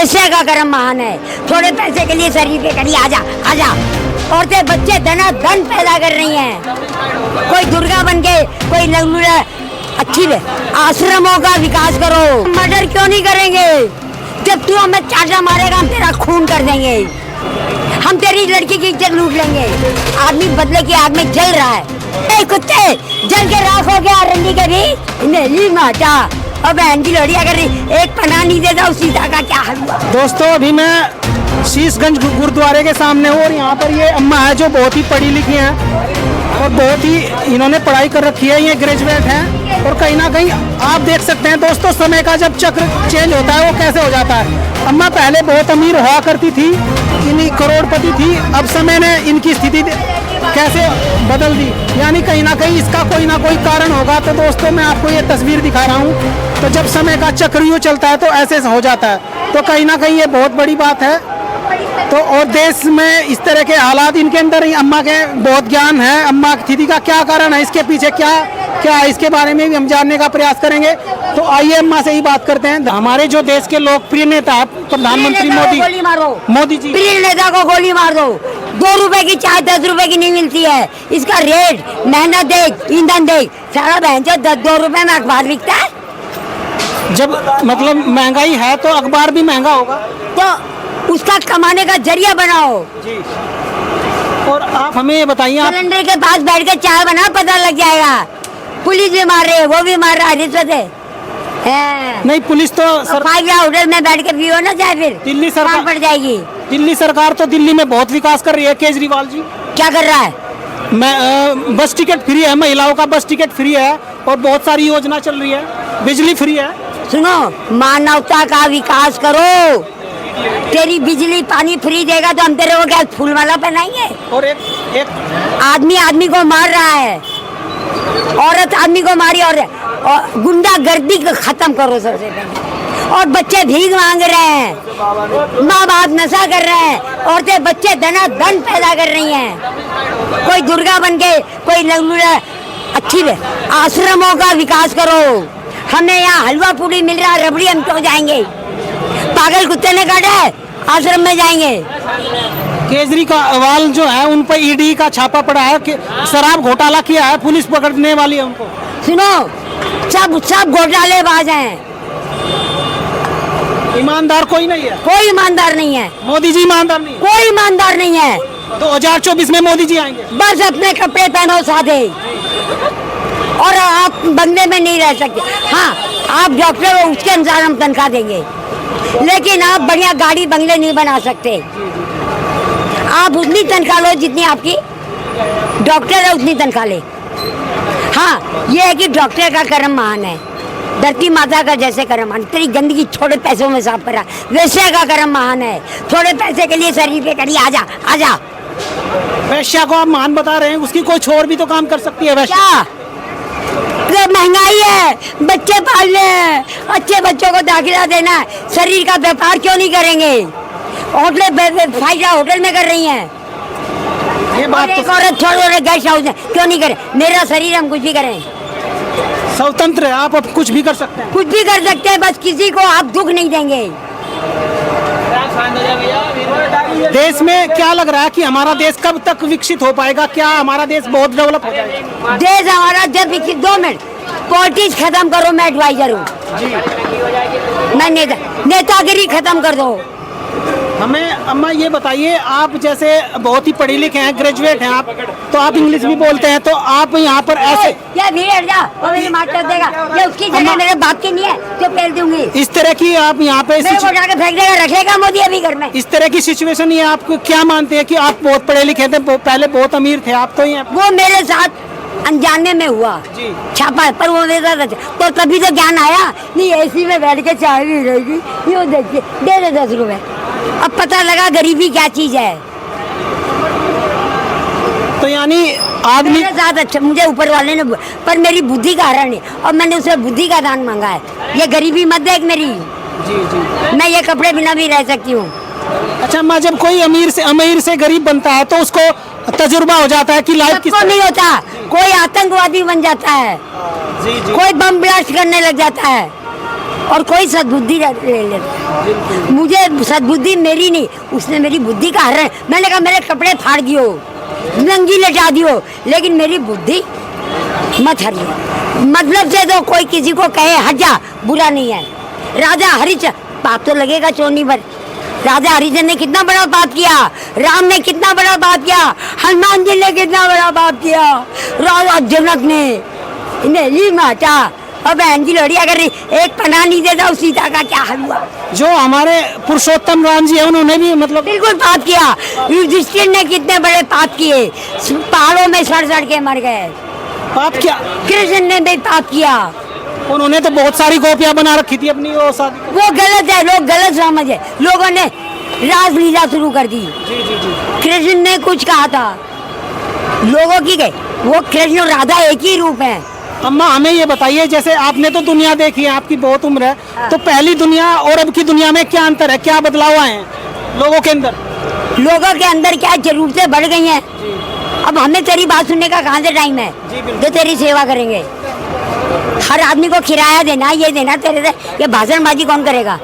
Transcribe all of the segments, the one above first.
वैश्य का कर्म महान है। थोड़े पैसे के लिए शरीर पे कड़ी आजा आजा। औरतें बच्चे धनाधन पैदा कर रही हैं। कोई दुर्गा बन के, कोई नगलुड़ा अच्छी है। आश्रमों का विकास करो। मर्डर क्यों नहीं करेंगे? जब तू हमें चाटा मारेगा हम तेरा खून कर देंगे। हम तेरी लड़की की इज्जत लूट लेंगे। आदमी बदले की आग में जल रहा है। ए कुत्ते, जल के राख हो गया रंडी के भी नहीं माटा। और बहन की लोड़ी अगर एक पना नहीं देता उस सीता का क्या हाल हुआ? दोस्तों अभी मैं शीशगंज गुरुद्वारे के सामने हूँ और यहाँ पर ये अम्मा है जो बहुत ही पढ़ी लिखी हैं और बहुत ही इन्होंने पढ़ाई कर रखी है। ये ग्रेजुएट हैं और कहीं ना कहीं आप देख सकते हैं दोस्तों समय का जब चक्र चेंज होता है वो कैसे हो जाता है। अम्मा पहले बहुत अमीर हुआ करती थी, इन्हीं करोड़पति थी, अब समय ने इनकी स्थिति कैसे बदल दी। यानी कहीं ना कहीं इसका कोई ना कोई कारण होगा। तो दोस्तों मैं आपको ये तस्वीर दिखा रहा हूँ। तो जब समय का चक्र यूँ चलता है तो ऐसे हो जाता है। तो कहीं ना कहीं ये बहुत बड़ी बात है। तो और देश में इस तरह के हालात, इनके अंदर अम्मा के बहुत ज्ञान है। अम्मा की स्थिति का क्या कारण है, इसके पीछे क्या क्या है, इसके बारे में भी हम जानने का प्रयास करेंगे। तो आइए अम्मा से ही बात करते हैं। हमारे जो देश के लोकप्रिय नेता है प्रधानमंत्री गोली मारो, मोदी जी, प्रिय नेता को गोली मार दो। 2 रुपए की चाय 10 रुपए की नहीं मिलती है। इसका रेट, मेहनत देख, ईंधन देख, सारा बहन जो 2 रुपए में अखबार बिकता है। जब मतलब महंगाई है तो अखबार भी महंगा होगा। तो उसका कमाने का जरिया बनाओ जी। और आप हमें ये बताइए, आप सिलेंडर के पास बैठ के चाय बना, पता लग जाएगा। पुलिस भी मार रही है, वो भी मार रहा है, रिश्वत है। नहीं पुलिस तो 5 होटल में बैठ के पियो ना चाय, फिर दिल्ली सरकार पड़ जाएगी। दिल्ली सरकार तो दिल्ली में बहुत विकास कर रही है। केजरीवाल जी क्या कर रहा है? मैं बस टिकट फ्री है, महिलाओं का बस टिकट फ्री है और बहुत सारी योजना चल रही है, बिजली फ्री है। सुनो, मानवता का विकास करो। तेरी बिजली पानी फ्री देगा तो हम तेरे को क्या फूल माला पहनाएंगे? और एक आदमी आदमी को मार रहा है, औरत आदमी को मारी, और गुंडागर्दी को खत्म करो सबसे पहले। और बच्चे भीख मांग रहे हैं, माँ बाप नशा कर रहे हैं, औरतें बच्चे धनाधन पैदा कर रही हैं। कोई दुर्गा बन के, कोई नगलुड़ा अच्छी है। आश्रमों का विकास करो। हमें यहाँ हलवा पूरी मिल रहा है, रबड़ी हम क्यों जाएंगे? पागल कुत्ते ने काटा है, आश्रम में जाएंगे। केजरीवाल जो है उन पर ईडी का छापा पड़ा है कि शराब घोटाला किया है, पुलिस पकड़ने वाली है उनको। सुनो, सब घोटालेबाज हैं। ईमानदार कोई नहीं है। कोई ईमानदार नहीं है। मोदी जी ईमानदार नहीं है। कोई ईमानदार नहीं है। 2024 में मोदी जी आएंगे। बस अपने कपड़े पहनो सादे, और आप बंगले में नहीं रह सकते। हाँ, आप डॉक्टर हो, उसके अनुसार हम तनख्वाह देंगे, लेकिन आप बढ़िया गाड़ी बंगले नहीं बना सकते। आप उतनी तनख्वाह लो जितनी आपकी डॉक्टर है, उतनी तनख्वाह ले। हाँ, ये है कि डॉक्टर का कर्म महान है, धरती माता का जैसे कर्म महान। तेरी गंदगी थोड़े पैसों में साफ करा। वैश्य का कर्म महान है। थोड़े पैसे के लिए शरीर पे कड़ी आजा आजा। वैश्या को आप महान बता रहे हैं, उसकी कोई छोर भी तो काम कर सकती है वैश्या। क्या महंगाई है, बच्चे पालने हैं, अच्छे बच्चों को दाखिला देना है, शरीर का व्यापार क्यों नहीं करेंगे? होटल 5 होटल में कर रही हैं। ये बात एक तो औरत छोड़ गेस्ट हाउस में क्यों नहीं करे? मेरा शरीर, हम कुछ भी करें, स्वतंत्र है, आप अब कुछ भी कर सकते हैं। कुछ भी कर सकते हैं, बस किसी को आप दुख नहीं देंगे। देश में क्या लग रहा है कि हमारा देश कब तक विकसित हो पाएगा? क्या हमारा देश बहुत डेवलप हो जाएगा? देश हमारा जब विकसित, 2 मिनट, पॉलिटिक्स खत्म करो। मैं एडवाइजर हूँ, मैं नेतागिरी खत्म कर दो। हमें अम्मा ये बताइए, आप जैसे बहुत ही पढ़े लिखे हैं, ग्रेजुएट हैं आप, तो आप इंग्लिश भी बोलते हैं, तो आप यहाँ पर ऐसे क्या भीड़ हट जा, वो मेरी मास्टर देगा, ये उसकी जगह मेरे बाप की नहीं है जो पेल दूंगी। इस तरह की आप यहाँ पे मेरे को उठा के फेंक देगा, रखेगा मोदी अभी घर में। इस तरह की सिचुएशन ये आप क्या मानते हैं कि आप बहुत पढ़े लिखे थे, पहले बहुत अमीर थे, आप तो ये वो मेरे साथ अनजाने में हुआ जी। छापा, पर वो मेरे साथ तो तभी तो ज्ञान आया। नहीं, एसी में बैठ के चाय भी रहेगी, ये देखिए, दे 10 रुपए। अब पता लगा गरीबी क्या चीज है। तो यानी आदमी मेरे साथ अच्छा, मुझे ऊपर वाले ने, पर मेरी बुद्धि का हरण है और मैंने उसे बुद्धि का दान मांगा है। ये गरीबी मत देख मेरी, जी जी, मैं ये कपड़े बिना भी रह सकती हूँ। अच्छा अम्मा, जब कोई अमीर से गरीब बनता है तो उसको तजुर्बा हो जाता है कि लाइफ किस नहीं होता। कोई आतंकवादी बन जाता है, जी जी, कोई बम ब्लास्ट करने लग जाता है, और कोई सद्बुद्धि ले लेता। मुझे सद्बुद्धि मेरी नहीं, उसने मेरी बुद्धि का हरण। मैंने कहा मेरे कपड़े फाड़ दियो, नंगी लटा दियो, लेकिन मेरी बुद्धि मत हरियो। मतलब से तो कोई किसी को कहे हट जा, बुरा नहीं है। राजा हरिश्चंद्र, पाप तो लगेगा चोनी पर। राजा हरिश्चंद्र ने कितना बड़ा पाप किया, राम ने कितना बड़ा पाप किया, हनुमान जी ने कितना बड़ा पाप किया, राजा जनक ने इन्हें ली माता। और बहन की लड़िया कर रही, एक पनाह नहीं देता, उस सीता का क्या हाल हुआ। जो हमारे पुरुषोत्तम राम जी है उन्होंने भी मतलब बिल्कुल पाप किया। युधिष्ठिर ने कितने बड़े पाप किए, पहाड़ों में सड़ सड़ के मर गए। पाप क्या, कृष्ण ने भी पाप किया। उन्होंने तो बहुत सारी गोपियां बना रखी थी अपनी वो शादी। वो गलत है, लोग गलत समझे, लोगों ने रासलीला शुरू कर दी। जी जी जी। कृष्ण ने कुछ कहा था, लोगों की गई। वो कृष्ण और राधा एक ही रूप है। अम्मा हमें ये बताइए, जैसे आपने तो दुनिया देखी है, आपकी बहुत उम्र है, हाँ। तो पहली दुनिया और अब की दुनिया में क्या अंतर है, क्या बदलाव आए हैं लोगों के अंदर? लोगों के अंदर क्या जरूरतें बढ़ गई हैं। अब हमें तेरी बात सुनने का कहाँ से टाइम है, जी, बिल्कुल। जो तेरी सेवा करेंगे। हर आदमी को किराया देना, ये देना, तेरे से ये भाषणबाजी कौन करेगा?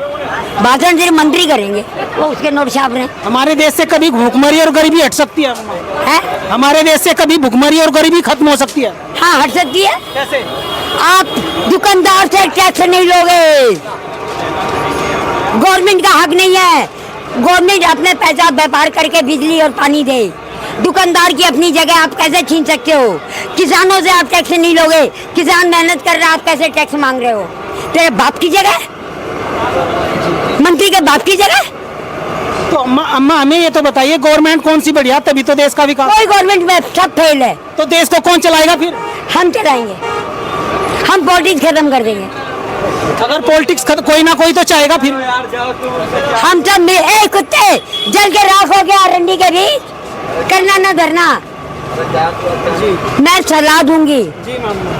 भाषण सिर्फ मंत्री करेंगे, वो उसके नोट छाप रहे हैं। हमारे देश से कभी भूखमरी और गरीबी हट सकती है अम्मा? है? हमारे देश से कभी भूखमरी और गरीबी खत्म हो सकती है? हाँ, हट सकती है। कैसे? आप दुकानदार से टैक्स नहीं लोगे, गवर्नमेंट का हक नहीं है। गवर्नमेंट अपने पैसा व्यापार करके बिजली और पानी दे। दुकानदार की अपनी जगह आप कैसे छीन सकते हो? किसानों से आप टैक्स नहीं लोगे, किसान मेहनत कर रहा है, आप कैसे टैक्स मांग रहे हो? तेरे बाप की जगह, मंत्री के बाप की जगह। तो अम्मा हमें ये तो बताइए, गवर्नमेंट कौन सी बढ़िया, तभी तो देश का विकास। कोई गवर्नमेंट में सब फेल है। तो देश को कौन चलाएगा फिर? हम चलाएंगे, हम पॉलिटिक्स खत्म कर देंगे। अगर पॉलिटिक्स कोई ना कोई तो चाहेगा फिर। हम सब मिल, ए कुत्ते, जल के राख हो गया रंडी के बीच, करना ना धरना। मैं सलाह दूंगी,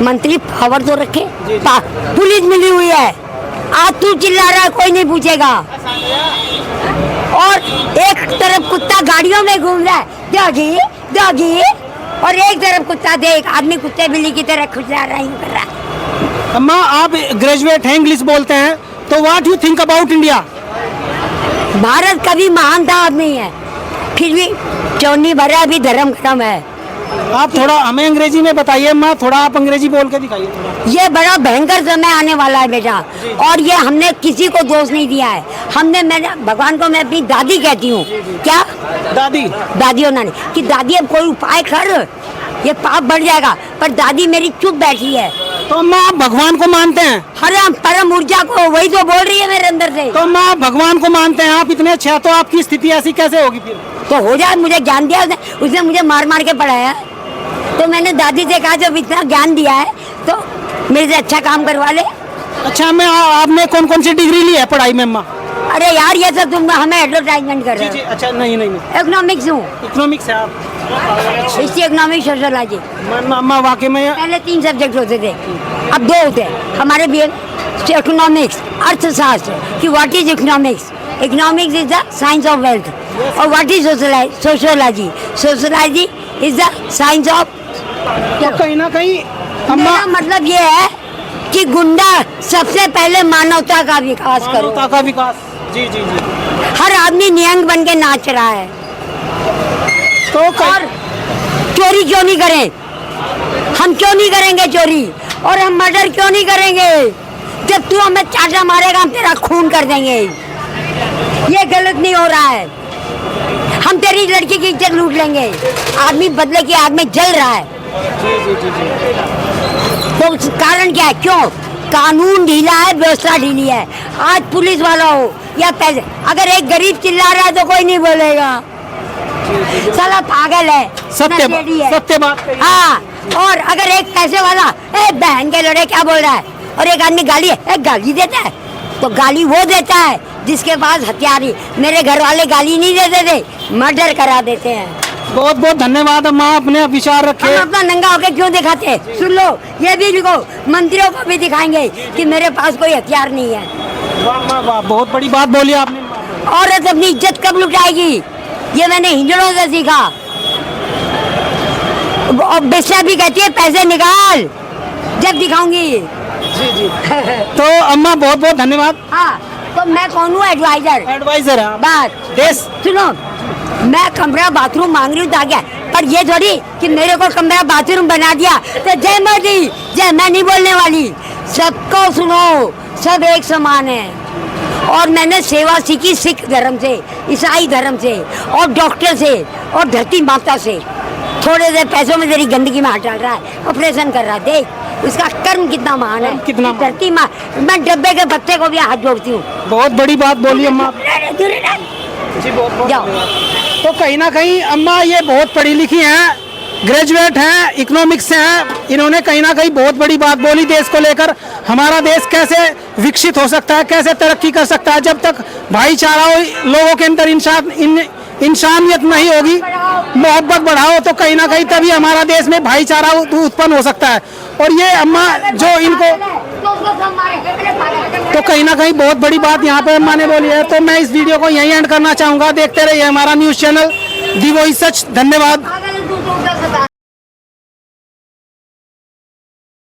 मंत्री पावर तो रखे। पुलिस मिली हुई है, आज तू चिल्ला रहा है, कोई नहीं पूछेगा। और एक तरफ कुत्ता गाड़ियों में घूम रहा है, डॉगी डॉगी, और एक तरफ कुत्ता देख, आदमी कुत्ते बिल्ली की तरह खुजला रहा कर रहा है। अम्मा आप ग्रेजुएट हैं, इंग्लिश बोलते हैं, तो what you think about India? Bharat कभी महान था अब नहीं है, फिर भी चौनी भरा, अभी धर्म खत्म है। आप थोड़ा हमें अंग्रेजी में बताइए अम्मा, थोड़ा आप अंग्रेजी बोल के दिखाइए थोड़ा। ये बड़ा भयंकर समय आने वाला है बेटा, और ये हमने किसी को दोष नहीं दिया है। हमने, मैं भगवान को मैं अपनी दादी कहती हूँ। क्या दादी? दादी होना नहीं कि दादी अब कोई उपाय कर, ये पाप बढ़ जाएगा। पर दादी मेरी चुप बैठी है। तो अम्मा आप भगवान को मानते हैं? अरे हम परम ऊर्जा को, वही तो बोल रही है मेरे अंदर से। तो अम्मा आप भगवान को मानते हैं, आप इतने अच्छे, तो आपकी स्थिति ऐसी कैसे होगी फिर? तो हो जाए, मुझे ज्ञान दिया उसने मुझे मार मार के पढ़ाया। तो मैंने दादी से कहा जब इतना ज्ञान दिया है तो मेरे से अच्छा काम करवा ले। अच्छा मैं आपने कौन कौन सी डिग्री ली है पढ़ाई में अम्मा? अरे यार ये सब तुम हमें एडवर्टाइजमेंट कर रहे हो। अच्छा नहीं नहीं, इकोनॉमिक्स हूँ, इकोनॉमिक्स है आप? History, economics, sociology. अम्मा वाकई में पहले 3 सब्जेक्ट होते थे, अब 2 होते हैं हमारे भी। इकोनॉमिक्स, अर्थशास्त्र कि what is economics. Economics is the science of wealth. और what is sociology. Sociology is the science of. तो कहीं ना कहीं अम्मा, मेरा मतलब ये है कि गुंडा सबसे पहले मानवता का विकास करो। मानवता का विकास। जी जी जी। हर आदमी निहंग बन के नाच रहा है। तो और चोरी क्यों नहीं करें? हम क्यों नहीं करेंगे चोरी? और हम मर्डर क्यों नहीं करेंगे? जब तू हमें चाटा मारेगा हम तेरा खून कर देंगे। ये गलत नहीं हो रहा है। हम तेरी लड़की की इज्जत लूट लेंगे। आदमी बदले की आग में जल रहा है। तो कारण क्या है? क्यों? कानून ढीला है, व्यवस्था ढीली है। आज पुलिस वाला हो या पैसे, अगर एक गरीब चिल्ला रहा है तो कोई नहीं बोलेगा। साला पागल है, नशेड़ी है। सत्य बात। हाँ, और अगर एक पैसे वाला बहन के लड़े क्या बोल रहा है, और एक आदमी गाली देता है, तो गाली वो देता है जिसके पास हथियार ही। मेरे घर वाले गाली नहीं देते थे, मर्डर करा देते हैं। बहुत बहुत धन्यवाद अम्मा, अपने विचार रखे। हम अपना नंगा होके क्यों दिखाते? सुन लो, ये भी लिखो, मंत्रियों को भी दिखाएंगे कि मेरे पास कोई हथियार नहीं है। वाह वाह वाह, बहुत बड़ी बात बोली आपने। औरत अपनी इज्जत कब लुटाएगी? ये मैंने हिंदुओं से सीखा। और बेस्या भी कहती है पैसे निकाल, जब दिखाऊंगी। जी जी। तो अम्मा बहुत बहुत धन्यवाद। हाँ, तो मैं कौन हूँ? एडवाइजर। एडवाइजर है आप। बात देश सुनो, मैं कमरा बाथरूम मांग रही हूँ ताकि, पर ये थोड़ी कि मेरे को कमरा बाथरूम बना दिया तो जय मोदी जय, मैं नहीं बोलने वाली। सबको सुनो, सब एक समान है। और मैंने सेवा सीखी सिख धर्म से, ईसाई धर्म से, और डॉक्टर से, और धरती माता से। थोड़े से पैसों में तेरी गंदगी में हाथ डाल रहा है, ऑपरेशन कर रहा है, देख उसका कर्म कितना महान है। कितना महान। धरती माँ, मैं डब्बे के बच्चे को भी हाथ जोड़ती हूँ। बहुत बड़ी बात बोली अम्मा। जी बहुत जाओ। तो कहीं ना कहीं अम्मा ये बहुत पढ़ी लिखी हैं, ग्रेजुएट हैं, इकोनॉमिक्स से हैं। इन्होंने कहीं ना कहीं बहुत बड़ी बात बोली देश को लेकर। हमारा देश कैसे विकसित हो सकता है, कैसे तरक्की कर सकता है, जब तक भाईचारा हो, लोगों के अंदर इंसानियत नहीं होगी, मोहब्बत बढ़ाओ, तो कहीं ना कहीं तभी हमारा देश में भाईचारा उत्पन्न हो सकता है। और ये अम्मा जो इनको, तो कहीं ना कहीं बहुत बड़ी बात यहाँ पे अम्मा ने बोली है। तो मैं इस वीडियो को यहीं एंड करना चाहूँगा। देखते रहिए हमारा न्यूज़ चैनल दी वॉइस सच। धन्यवाद।